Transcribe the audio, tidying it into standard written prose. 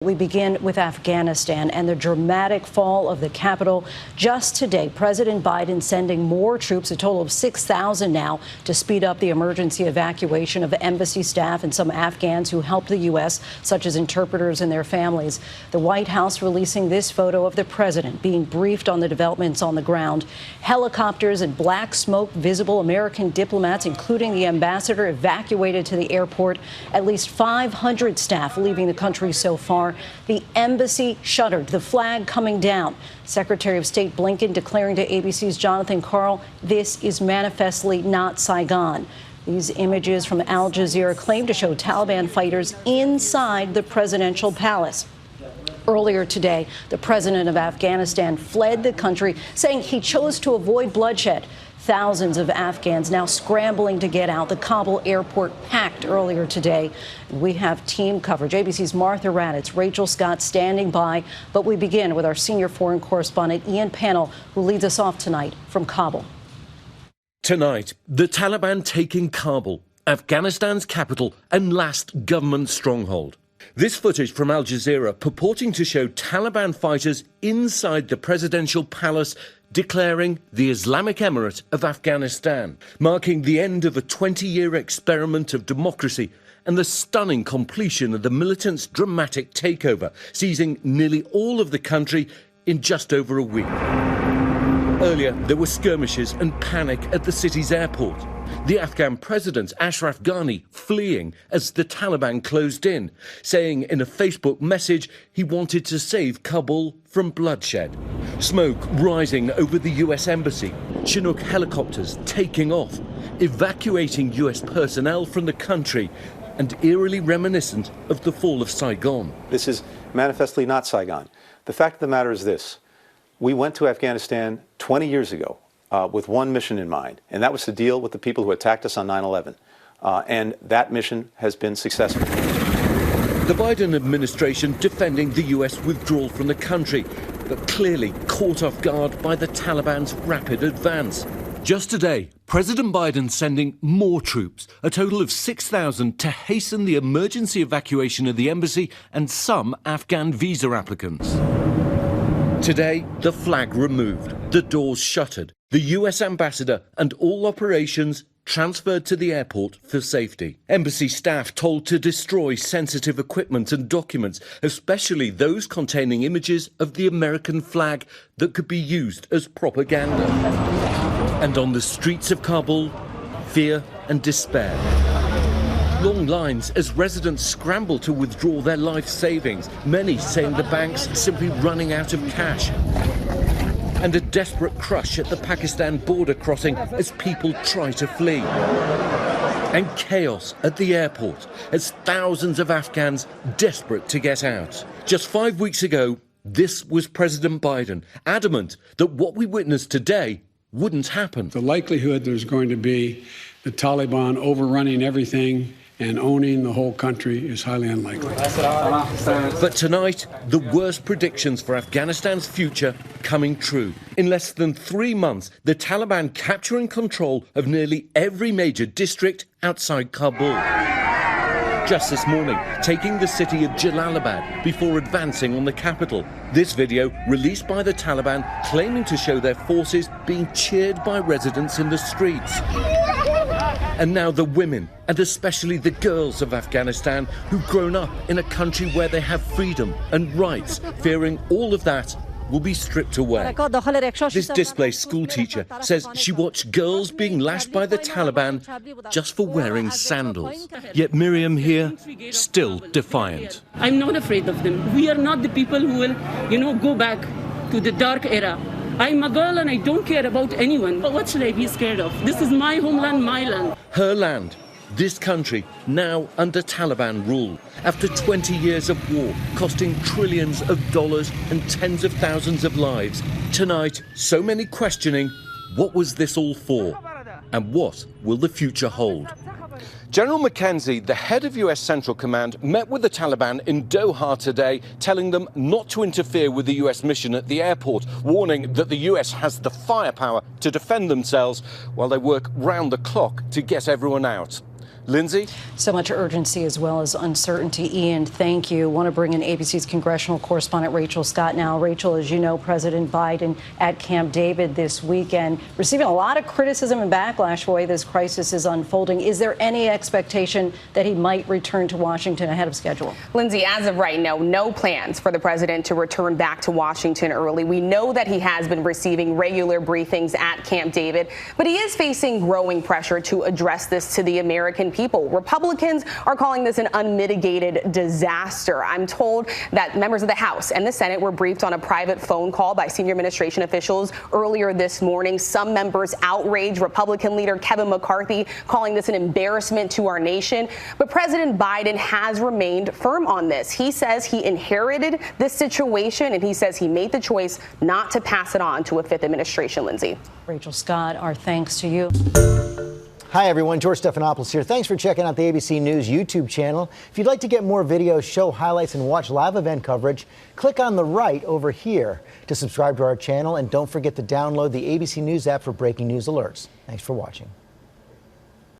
We begin with Afghanistan and the dramatic fall of the capital. Just today, President Biden sending more troops, a total of 6,000 now, to speed up the emergency evacuation of embassy staff and some Afghans who helped the U.S., such as interpreters and their families. The White House releasing this photo of the president being briefed on the developments on the ground. Helicopters and black smoke visible. American diplomats, including the ambassador, evacuated to the airport. At least 500 staff leaving the country so far. The embassy shuttered, the flag coming down. Secretary of State Blinken declaring to ABC's Jonathan Karl, this is manifestly not Saigon. These images from Al Jazeera claim to show Taliban fighters inside the presidential palace. Earlier today, the president of Afghanistan fled the country, saying he chose to avoid bloodshed. Thousands of Afghans now scrambling to get out. The Kabul airport packed earlier today. We have team coverage. ABC's Martha Raddatz, Rachel Scott standing by. But we begin with our senior foreign correspondent, Ian Pannell, who leads us off tonight from Kabul. Tonight, the Taliban taking Kabul, Afghanistan's capital and last government stronghold. This footage from Al Jazeera purporting to show Taliban fighters inside the presidential palace declaring the Islamic Emirate of Afghanistan, marking the end of a 20-year experiment of democracy and the stunning completion of the militants' dramatic takeover, seizing nearly all of the country in just over a week. Earlier, there were skirmishes and panic at the city's airport. The Afghan president, Ashraf Ghani, fleeing as the Taliban closed in, saying in a Facebook message he wanted to save Kabul from bloodshed. Smoke rising over the U.S. embassy, Chinook helicopters taking off, evacuating U.S. personnel from the country, and eerily reminiscent of the fall of Saigon. This is manifestly not Saigon. The fact of the matter is this. We went to Afghanistan 20 years ago with one mission in mind, and that was to deal with the people who attacked us on 9/11. And that mission has been successful. The Biden administration defending the U.S. withdrawal from the country, but clearly caught off guard by the Taliban's rapid advance. Just today, President Biden sending more troops, a total of 6,000, to hasten the emergency evacuation of the embassy and some Afghan visa applicants. Today, the flag removed, the doors shuttered, the U.S. ambassador and all operations transferred to the airport for safety. Embassy staff told to destroy sensitive equipment and documents, especially those containing images of the American flag that could be used as propaganda. And on the streets of Kabul, fear and despair. Long lines as residents scramble to withdraw their life savings, many saying the banks simply running out of cash. And a desperate crush at the Pakistan border crossing as people try to flee. And chaos at the airport as thousands of Afghans desperate to get out. Just 5 weeks ago, this was President Biden, adamant that what we witnessed today wouldn't happen. The likelihood there's going to be the Taliban overrunning everything and owning the whole country is highly unlikely. But tonight, the worst predictions for Afghanistan's future coming true. In less than 3 months, the Taliban capturing control of nearly every major district outside Kabul. Just this morning, taking the city of Jalalabad before advancing on the capital. This video, released by the Taliban, claiming to show their forces being cheered by residents in the streets. And now the women, and especially the girls of Afghanistan, who've grown up in a country where they have freedom and rights, fearing all of that will be stripped away. This displaced schoolteacher says she watched girls being lashed by the Taliban just for wearing sandals. Yet Miriam here, still defiant. I'm not afraid of them. We are not the people who will, go back to the dark era. I'm a girl and I don't care about anyone. But what should I be scared of? This is my homeland, my land. Her land, this country, now under Taliban rule. After 20 years of war, costing trillions of dollars and tens of thousands of lives. Tonight, so many questioning, what was this all for? And what will the future hold? General McKenzie, the head of US Central Command, met with the Taliban in Doha today, telling them not to interfere with the US mission at the airport, warning that the US has the firepower to defend themselves while they work round the clock to get everyone out. Lindsay? So much urgency as well as uncertainty. Ian, thank you. I want to bring in ABC's congressional correspondent Rachel Scott now. Rachel, as you know, President Biden at Camp David this weekend, receiving a lot of criticism and backlash for the way this crisis is unfolding. Is there any expectation that he might return to Washington ahead of schedule? Lindsay, as of right now, no plans for the president to return back to Washington early. We know that he has been receiving regular briefings at Camp David, but he is facing growing pressure to address this to the American people. Republicans are calling this an unmitigated disaster. I'm told that members of the House and the Senate were briefed on a private phone call by senior administration officials earlier this morning. Some members outraged Republican leader Kevin McCarthy, calling this an embarrassment to our nation. But President Biden has remained firm on this. He says he inherited this situation, and he says he made the choice not to pass it on to a fifth administration. Lindsay. Rachel Scott, our thanks to you. Hi, everyone. George Stephanopoulos here. Thanks for checking out the ABC News YouTube channel. If you'd like to get more videos, show highlights, and watch live event coverage, click on the right over here to subscribe to our channel. And don't forget to download the ABC News app for breaking news alerts. Thanks for watching.